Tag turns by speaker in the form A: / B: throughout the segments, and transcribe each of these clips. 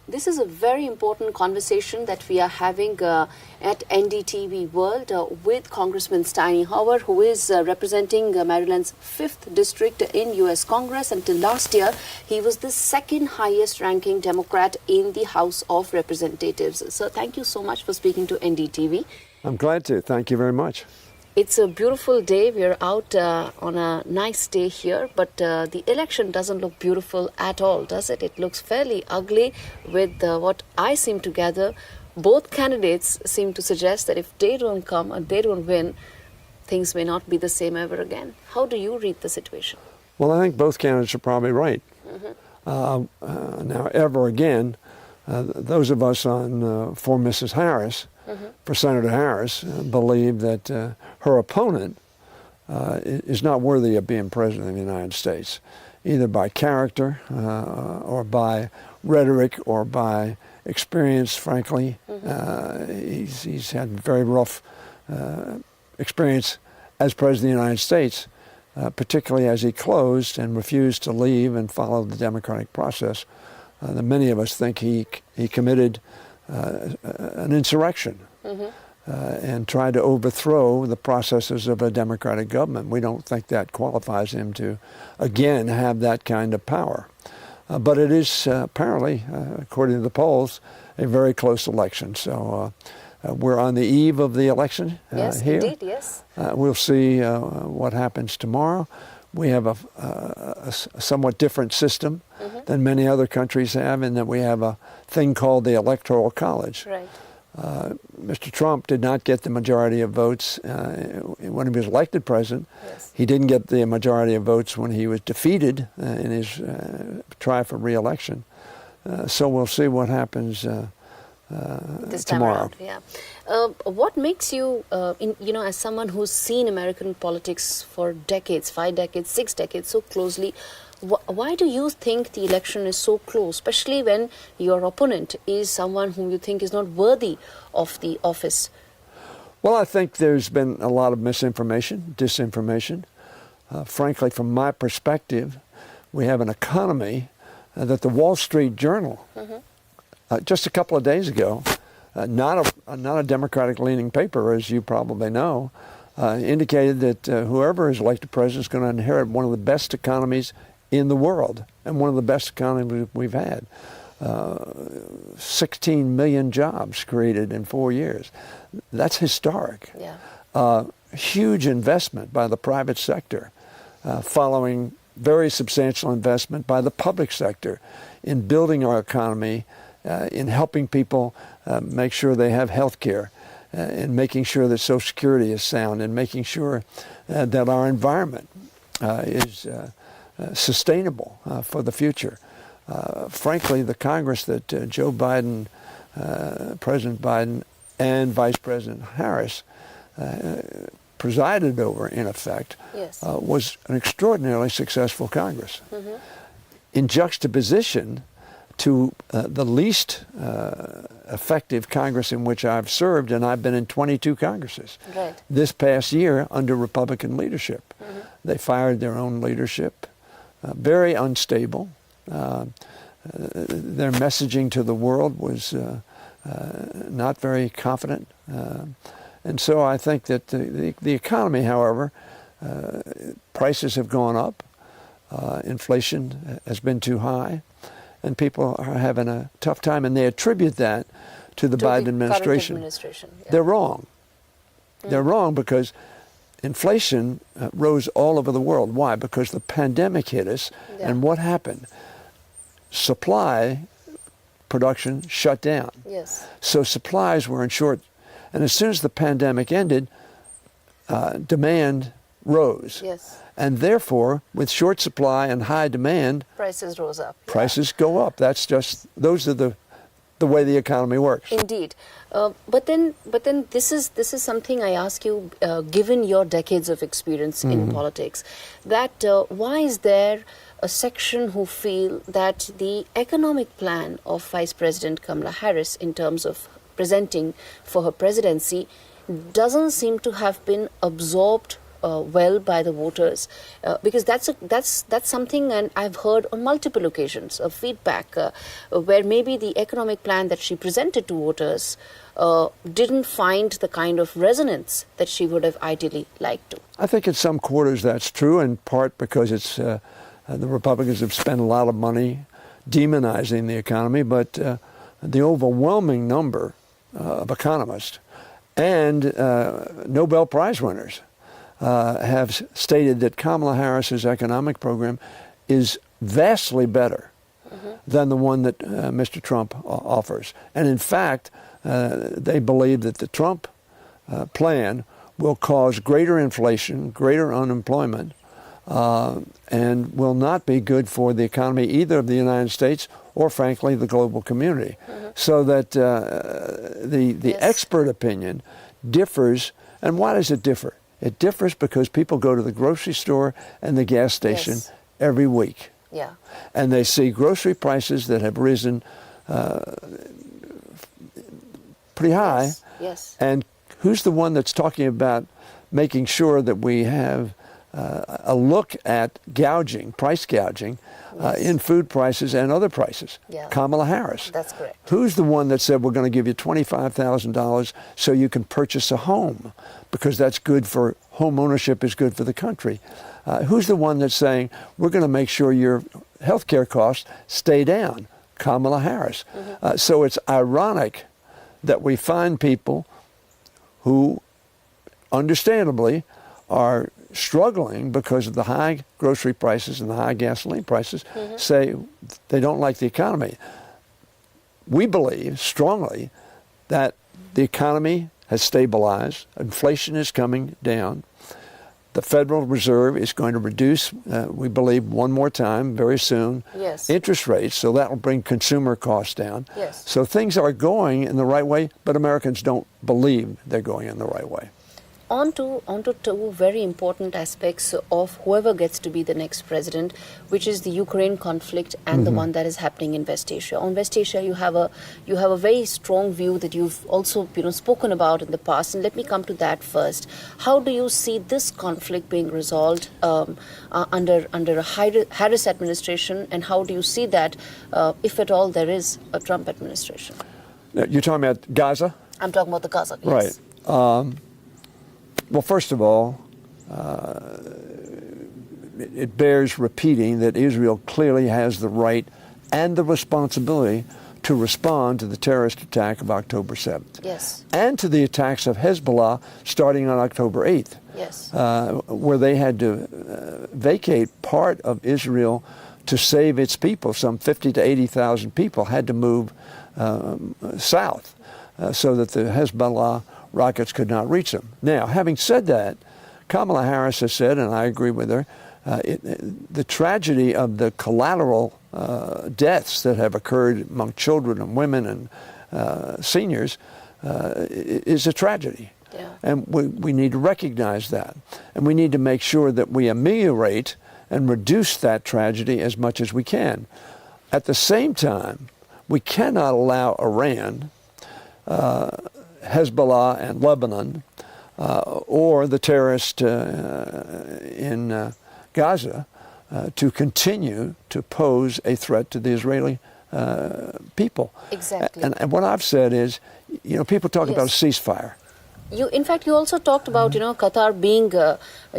A: This is a very important conversation that we are having at NDTV World with Congressman Steny Hoyer, who is representing Maryland's 5th District in U.S. Congress. Until last year, he was the second highest ranking Democrat in the House of Representatives. So thank you so much for speaking to NDTV.
B: I'm glad to. Thank you very much.
A: It's a beautiful day. We're out on a nice day here, but the election doesn't look beautiful at all, does it? It looks fairly ugly with what I seem to gather. Both candidates seem to suggest that if they don't come and they don't win, things may not be the same ever again. How do you read the situation?
B: Well, I think both candidates are probably right. Now, ever again, those of us on for Mrs. Harris, for Senator Harris, believe that her opponent is not worthy of being president of the United States, either by character or by rhetoric or by experience, frankly. He's had very rough experience as president of the United States, particularly as he closed and refused to leave and follow the democratic process. That many of us think he committed an insurrection and tried to overthrow the processes of a democratic government. We don't think that qualifies him to, again, have that kind of power. But it is apparently, according to the polls, a very close election. So we're on the eve of the election
A: yes,
B: here.
A: Indeed, yes.
B: We'll see what happens tomorrow. We have a somewhat different system than many other countries have, in that we have a thing called the Electoral College.
A: Right.
B: Mr. Trump did not get the majority of votes when he was elected president.
A: Yes.
B: He didn't get the majority of votes when he was defeated in his try for re-election. So we'll see what happens
A: This time
B: tomorrow.
A: around, yeah. What makes you, as someone who's seen American politics for decades, 5 decades, 6 decades, so closely, why do you think the election is so close, especially when your opponent is someone whom you think is not worthy of the office?
B: Well, I think there's been a lot of misinformation, disinformation. Frankly, from my perspective, we have an economy that the Wall Street Journal, just a couple of days ago, not a Democratic-leaning paper, as you probably know, indicated that whoever is elected president is going to inherit one of the best economies in the world and one of the best economies we've had. 16 million jobs created in 4 years. That's historic.
A: Yeah.
B: Huge investment by the private sector, following very substantial investment by the public sector in building our economy, in helping people make sure they have health care, in making sure that Social Security is sound, and making sure that our environment is sustainable for the future. Frankly, the Congress that Joe Biden, President Biden, and Vice President Harris presided over, in effect,
A: Yes.
B: Was an extraordinarily successful Congress. In juxtaposition to the least effective Congress in which I've served, and I've been in 22 Congresses.
A: Right.
B: This past year under Republican leadership. They fired their own leadership, very unstable. Their messaging to the world was not very confident. And so I think that the economy, however, prices have gone up, inflation has been too high, and people are having a tough time, and they attribute that to the Biden administration.
A: Yeah.
B: They're wrong. They're wrong because inflation rose all over the world. Why? Because the pandemic hit us, and what happened? Supply production shut down.
A: Yes.
B: So supplies were in short, and as soon as the pandemic ended, demand rose.
A: Yes.
B: And therefore, with short supply and high demand,
A: Prices rose up.
B: prices go up. Those are the way the economy works.
A: Indeed. But then this is something I ask you, given your decades of experience in politics, that why is there a section who feel that the economic plan of Vice President Kamala Harris in terms of presenting for her presidency doesn't seem to have been absorbed well by the voters, because that's something, and I've heard on multiple occasions of feedback where maybe the economic plan that she presented to voters didn't find the kind of resonance that she would have ideally liked to.
B: I think in some quarters that's true, in part because it's the Republicans have spent a lot of money demonizing the economy, but the overwhelming number of economists and Nobel Prize winners have stated that Kamala Harris's economic program is vastly better than the one that Mr. Trump offers. And in fact, they believe that the Trump plan will cause greater inflation, greater unemployment, and will not be good for the economy either of the United States or, frankly, the global community. So that the expert opinion differs. And why does it differ? It differs because people go to the grocery store and the gas station every week.
A: Yeah.
B: And they see grocery prices that have risen pretty high.
A: Yes.
B: And who's the one that's talking about making sure that we have a look at gouging, price gouging, in food prices and other prices?
A: Yeah.
B: Kamala Harris.
A: That's correct.
B: Who's the one that said we're going to give you $25,000 so you can purchase a home because that's good for home ownership, is good for the country? Who's the one that's saying we're going to make sure your health care costs stay down? Kamala Harris. So it's ironic that we find people who understandably are struggling because of the high grocery prices and the high gasoline prices, say they don't like the economy. We believe strongly that the economy has stabilized, inflation is coming down. The Federal Reserve is going to reduce, we believe, one more time very soon, interest rates, so that will bring consumer costs down. So things are going in the right way, but Americans don't believe they're going in the right way.
A: On to two very important aspects of whoever gets to be the next president, which is the Ukraine conflict and the one that is happening in West Asia. On West Asia, you have a very strong view that you've also spoken about in the past, and let me come to that first. How do you see this conflict being resolved under a Harris administration, and how do you see that, if at all there is a Trump administration?
B: You're talking about Gaza?
A: I'm talking about the Gaza. Yes.
B: Right. Well, first of all, it bears repeating that Israel clearly has the right and the responsibility to respond to the terrorist attack of October 7th.
A: Yes.
B: And to the attacks of Hezbollah starting on October 8th.
A: Yes.
B: Where they had to vacate part of Israel to save its people. Some 50 to 80,000 people had to move south so that the Hezbollah rockets could not reach them. Now, having said that, Kamala Harris has said, and I agree with her, the tragedy of the collateral deaths that have occurred among children and women and seniors is a tragedy.
A: Yeah.
B: And we need to recognize that. And we need to make sure that we ameliorate and reduce that tragedy as much as we can. At the same time, we cannot allow Iran, Hezbollah and Lebanon, or the terrorists in Gaza to continue to pose a threat to the Israeli people.
A: Exactly.
B: And what I've said is, people talk about a ceasefire.
A: In fact, you also talked about, Qatar being,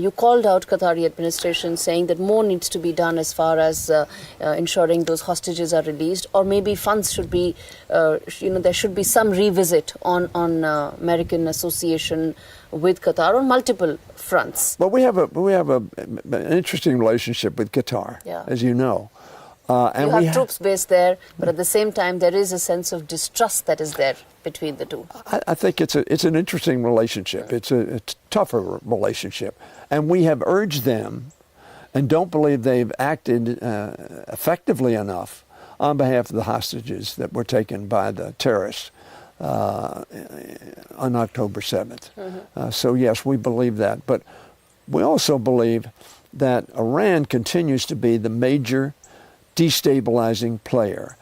A: you called out Qatari administration saying that more needs to be done as far as ensuring those hostages are released, or maybe funds should be, there should be some revisit on American association with Qatar on multiple fronts.
B: Well, we have an interesting relationship with Qatar, as you know. And
A: you have troops based there, but at the same time, there is a sense of distrust that is there between the two.
B: I think it's an interesting relationship. It's a tougher relationship. And we have urged them, and don't believe they've acted effectively enough on behalf of the hostages that were taken by the terrorists on October 7th. So yes, we believe that. But we also believe that Iran continues to be the major destabilizing player.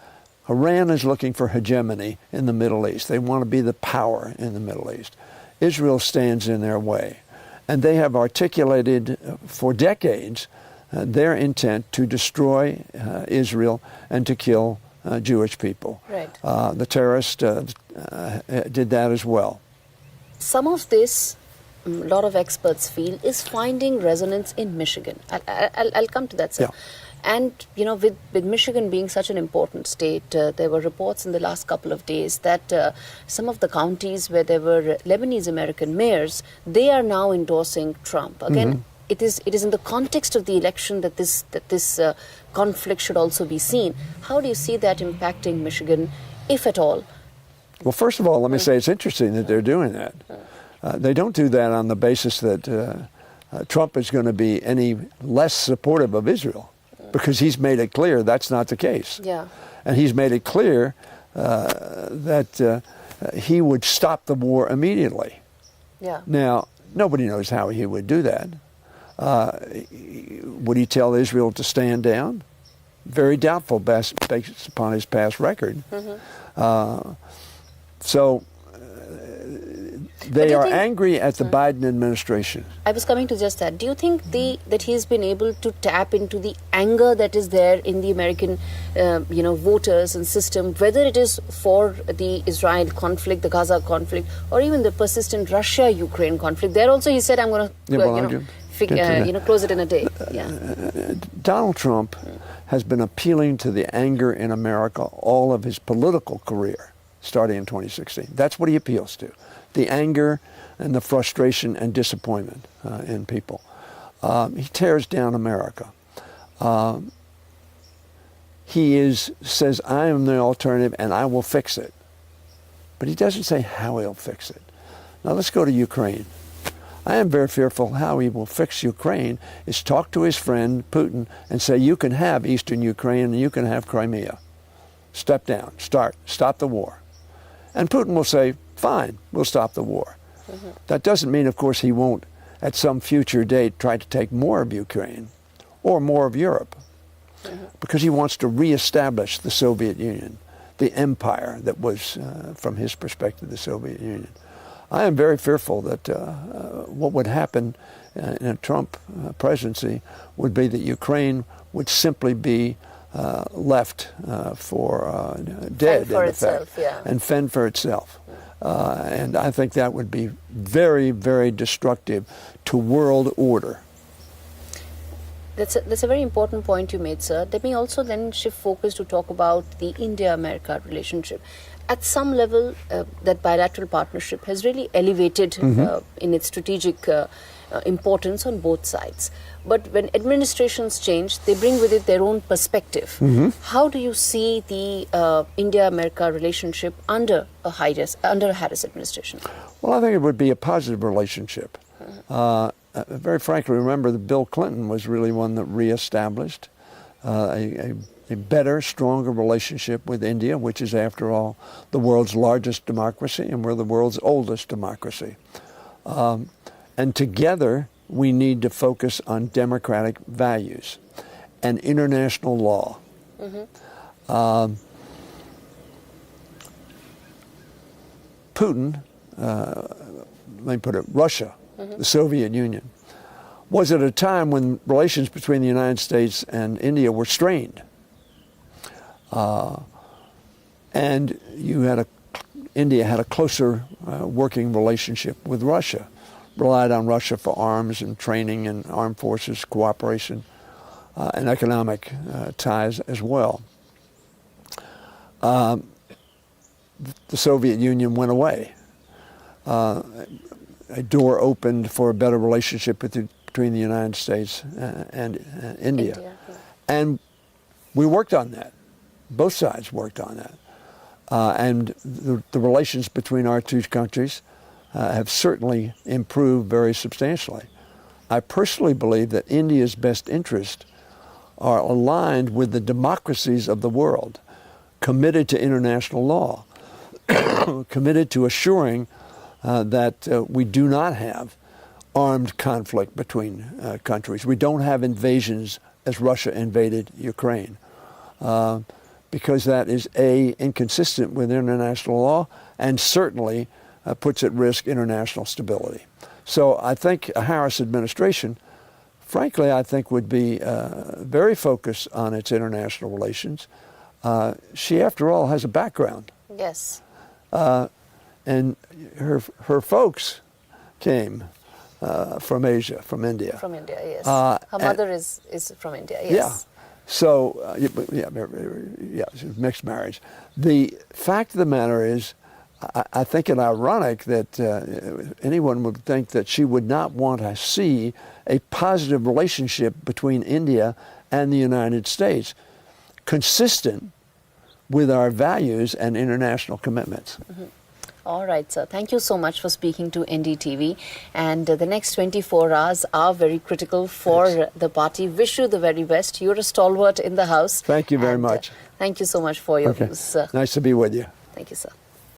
B: Iran is looking for hegemony in the Middle East. They want to be the power in the Middle East. Israel stands in their way. And they have articulated for decades their intent to destroy Israel and to kill Jewish people.
A: Right.
B: The terrorists did that as well.
A: Some of this, a lot of experts feel, is finding resonance in Michigan. I'll come to that, sir.
B: Yeah.
A: And, you know, with Michigan being such an important state, there were reports in the last couple of days that some of the counties where there were Lebanese American mayors, they are now endorsing Trump. Again, it is in the context of the election that this conflict should also be seen. How do you see that impacting Michigan, if at all?
B: Well, first of all, let me say it's interesting that they're doing that. They don't do that on the basis that Trump is going to be any less supportive of Israel, because he's made it clear that's not the case.
A: Yeah.
B: And he's made it clear that he would stop the war immediately.
A: Yeah.
B: Now, nobody knows how he would do that. Would he tell Israel to stand down? Very doubtful based upon his past record. So they are angry at the Biden administration.
A: I was coming to just that. Do you think that he's been able to tap into the anger that is there in the American, voters and system, whether it is for the Israel conflict, the Gaza conflict, or even the persistent Russia-Ukraine conflict? There also he said, "I'm going to, close it in a day." Yeah.
B: Donald Trump has been appealing to the anger in America all of his political career, starting in 2016. That's what he appeals to. The anger and the frustration and disappointment in people. He tears down America. He says, I am the alternative and I will fix it. But he doesn't say how he'll fix it. Now let's go to Ukraine. I am very fearful how he will fix Ukraine is talk to his friend Putin and say, you can have Eastern Ukraine and you can have Crimea. Step down, stop the war. And Putin will say, fine, we'll stop the war. That doesn't mean, of course, he won't at some future date try to take more of Ukraine or more of Europe, because he wants to reestablish the Soviet Union, the empire that was, from his perspective, the Soviet Union. I am very fearful that what would happen in a Trump presidency would be that Ukraine would simply be left for dead,
A: for
B: in
A: itself,
B: effect,
A: yeah.
B: and fend for itself. And I think that would be very, very destructive to world order.
A: That's a very important point you made, sir. Let me also then shift focus to talk about the India-America relationship. At some level, that bilateral partnership has really elevated in its strategic importance on both sides. But when administrations change, they bring with it their own perspective. How do you see the India-America relationship under a Harris administration? Well,
B: I think it would be a positive relationship. Very frankly, remember that Bill Clinton was really one that reestablished a better, stronger relationship with India, which is, after all, the world's largest democracy, and we're the world's oldest democracy. And together, we need to focus on democratic values and international law. Putin, let me put it, Russia, the Soviet Union, was at a time when relations between the United States and India were strained. And India had a closer working relationship with Russia, relied on Russia for arms and training and armed forces cooperation and economic ties as well. The Soviet Union went away. A door opened for a better relationship between the United States and India. And we worked on that. Both sides worked on that. And the relations between our two countries have certainly improved very substantially. I personally believe that India's best interests are aligned with the democracies of the world, committed to international law, committed to assuring that we do not have armed conflict between countries. We don't have invasions as Russia invaded Ukraine, because that is, A, inconsistent with international law and certainly puts at risk international stability. So I think a Harris administration, frankly, I think would be very focused on its international relations. She, after all, has a background.
A: Yes.
B: And her folks came from Asia, from India.
A: From India, yes. Her mother is from India, yes.
B: Yeah. So, yeah, mixed marriage. The fact of the matter is, I think it ironic that anyone would think that she would not want to see a positive relationship between India and the United States, consistent with our values and international commitments.
A: Mm-hmm. All right, sir. Thank you so much for speaking to NDTV. And the next 24 hours are very critical for the party. Wish you the very best. You're a stalwart in the House.
B: Thank you very much.
A: Thank you so much for your views, sir.
B: Nice to be with you.
A: Thank you, sir.